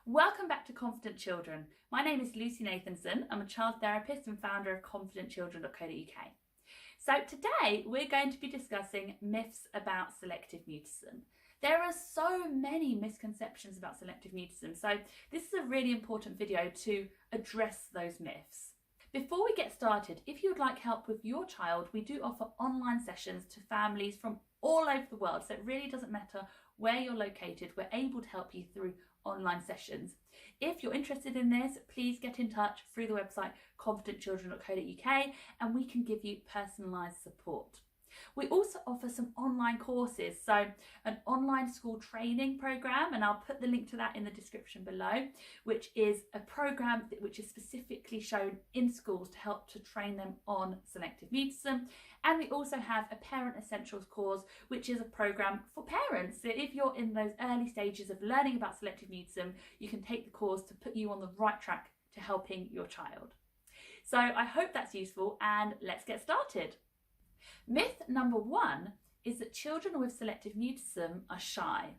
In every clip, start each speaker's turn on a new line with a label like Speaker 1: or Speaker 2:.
Speaker 1: Welcome back to Confident Children. My name is Lucy Nathanson. I'm a child therapist and founder of 𝗕Children.co.uk. So today we're going to be discussing myths about selective mutism. There are so many misconceptions about selective mutism, so this is a really important video to address those myths. Before we get started, if you would like help with your child, we do offer online sessions to families from all over the world, so it really doesn't matter where you're located, we're able to help you through online sessions. If you're interested in this, please get in touch through the website 𝗕Children.co.uk and we can give you personalised support. We also offer some online courses, so an online school training program, and I'll put the link to that in the description below, which is a program which is specifically shown in schools to help to train them on selective mutism. And we also have a Parent Essentials course, which is a program for parents. So if you're in those early stages of learning about selective mutism, you can take the course to put you on the right track to helping your child. So I hope that's useful, and let's get started. Myth number 1 is that children with selective mutism are shy.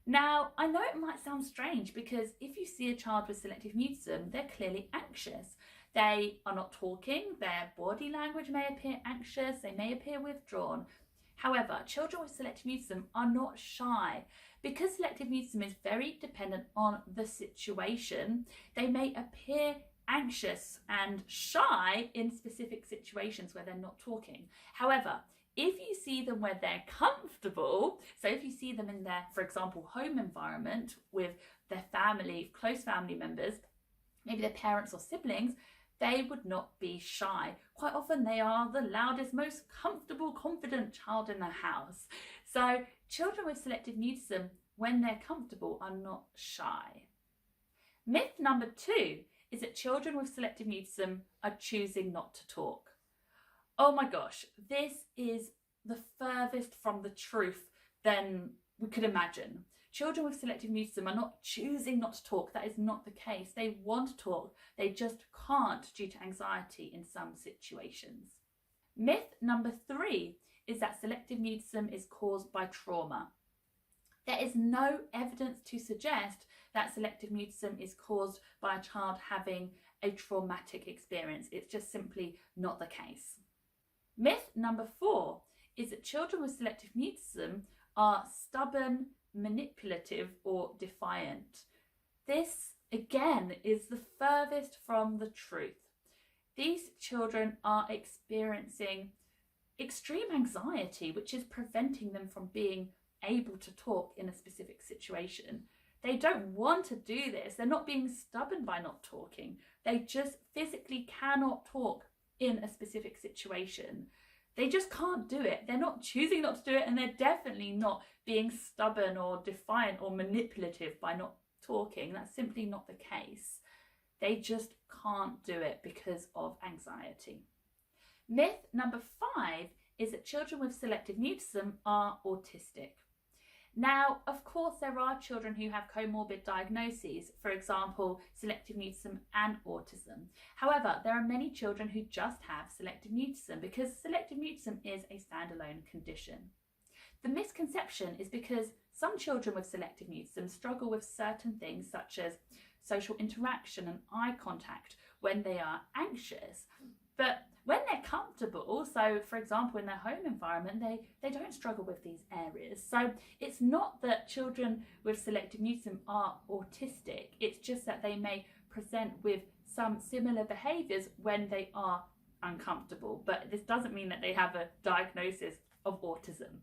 Speaker 1: Now, I know it might sound strange because if you see a child with selective mutism, they're clearly anxious. They are not talking, their body language may appear anxious, they may appear withdrawn. However, children with selective mutism are not shy. Because selective mutism is very dependent on the situation, they may appear anxious and shy in specific situations where they're not talking. However, if you see them where they're comfortable, so if you see them in their, for example, home environment with their family, close family members, maybe their parents or siblings, they would not be shy. Quite often they are the loudest, most comfortable, confident child in the house. So children with selective mutism, when they're comfortable, are not shy. Myth number 2 is that children with selective mutism are choosing not to talk. Oh my gosh, this is the furthest from the truth than we could imagine. Children with selective mutism are not choosing not to talk. That is not the case. They want to talk, they just can't due to anxiety in some situations. Myth number 3 is that selective mutism is caused by trauma. There is no evidence to suggest that selective mutism is caused by a child having a traumatic experience. It's just simply not the case. Myth number 4 is that children with selective mutism are stubborn, manipulative, or defiant. This, again, is the furthest from the truth. These children are experiencing extreme anxiety, which is preventing them from being able to talk in a specific situation. They don't want to do this. They're not being stubborn by not talking. They just physically cannot talk in a specific situation. They just can't do it. They're not choosing not to do it, and they're definitely not being stubborn or defiant or manipulative by not talking. That's simply not the case. They just can't do it because of anxiety. Myth number 5 is that children with selective mutism are autistic. Now, of course, there are children who have comorbid diagnoses, for example, selective mutism and autism. However, there are many children who just have selective mutism because selective mutism is a standalone condition. The misconception is because some children with selective mutism struggle with certain things such as social interaction and eye contact when they are anxious. But when they're comfortable, so for example in their home environment, they don't struggle with these areas. So it's not that children with selective mutism are autistic, it's just that they may present with some similar behaviours when they are uncomfortable. But this doesn't mean that they have a diagnosis of autism.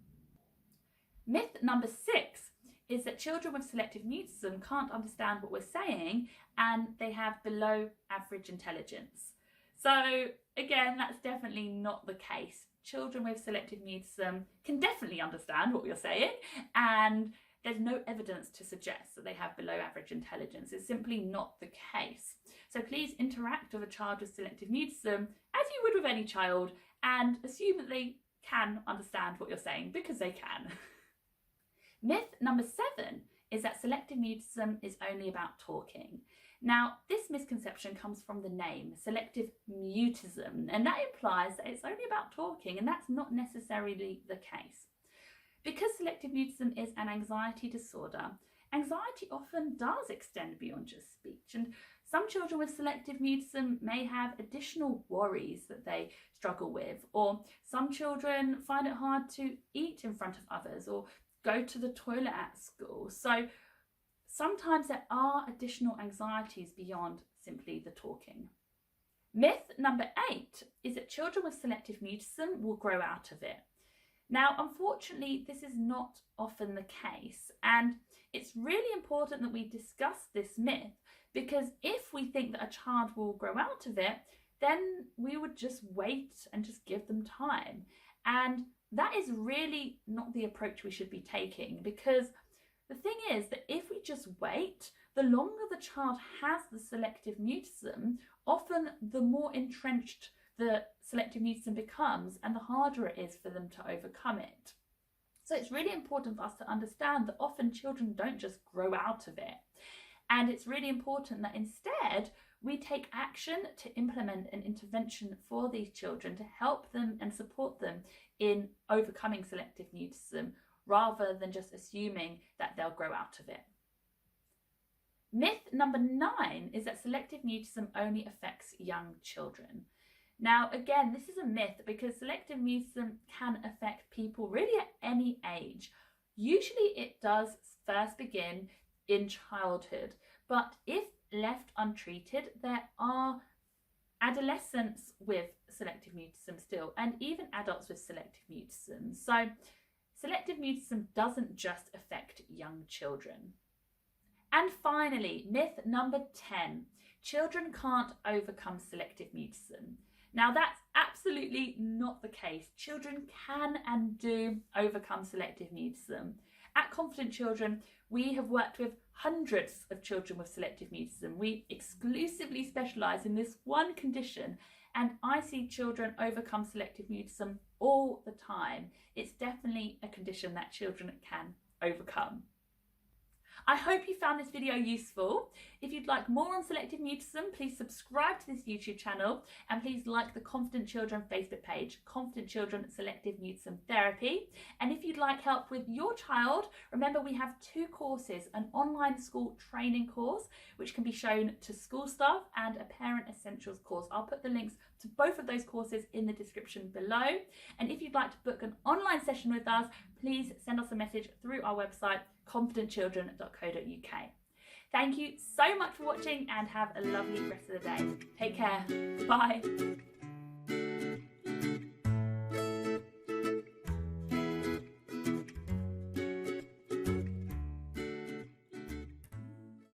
Speaker 1: Myth number 6 is that children with selective mutism can't understand what we're saying and they have below average intelligence. So again, that's definitely not the case. Children with selective mutism can definitely understand what you're saying, and there's no evidence to suggest that they have below average intelligence. It's simply not the case. So please interact with a child with selective mutism as you would with any child and assume that they can understand what you're saying, because they can. Myth number 7 is that selective mutism is only about talking. Now, this misconception comes from the name, selective mutism, and that implies that it's only about talking, and that's not necessarily the case. Because selective mutism is an anxiety disorder, anxiety often does extend beyond just speech, and some children with selective mutism may have additional worries that they struggle with, or some children find it hard to eat in front of others or go to the toilet at school. So sometimes there are additional anxieties beyond simply the talking. Myth number 8 is that children with selective mutism will grow out of it. Now, unfortunately, this is not often the case, and it's really important that we discuss this myth, because if we think that a child will grow out of it, then we would just wait and just give them time. And that is really not the approach we should be taking, because the thing is that if we just wait, the longer the child has the selective mutism, often the more entrenched the selective mutism becomes and the harder it is for them to overcome it. So it's really important for us to understand that often children don't just grow out of it. And it's really important that instead we take action to implement an intervention for these children to help them and support them in overcoming selective mutism, rather than just assuming that they'll grow out of it. Myth number 9 is that selective mutism only affects young children. Now, again, this is a myth because selective mutism can affect people really at any age. Usually it does first begin in childhood, but if left untreated, there are adolescents with selective mutism still, and even adults with selective mutism. So selective mutism doesn't just affect young children. And finally, myth number 10, children can't overcome selective mutism. Now, that's absolutely not the case. Children can and do overcome selective mutism. At Confident Children, we have worked with hundreds of children with selective mutism. We exclusively specialise in this one condition, and I see children overcome selective mutism all the time. It's definitely a condition that children can overcome. I hope you found this video useful. If you'd like more on selective mutism, please subscribe to this YouTube channel, and please like the Confident Children Facebook page, Confident Children Selective Mutism Therapy. And if you'd like help with your child, remember we have 2 courses, an online school training course, which can be shown to school staff, and a Parent Essentials course. I'll put the links to both of those courses in the description below. And if you'd like to book an online session with us, please send us a message through our website, confidentchildren.co.uk. Thank you so much for watching, and have a lovely rest of the day. Take care. Bye.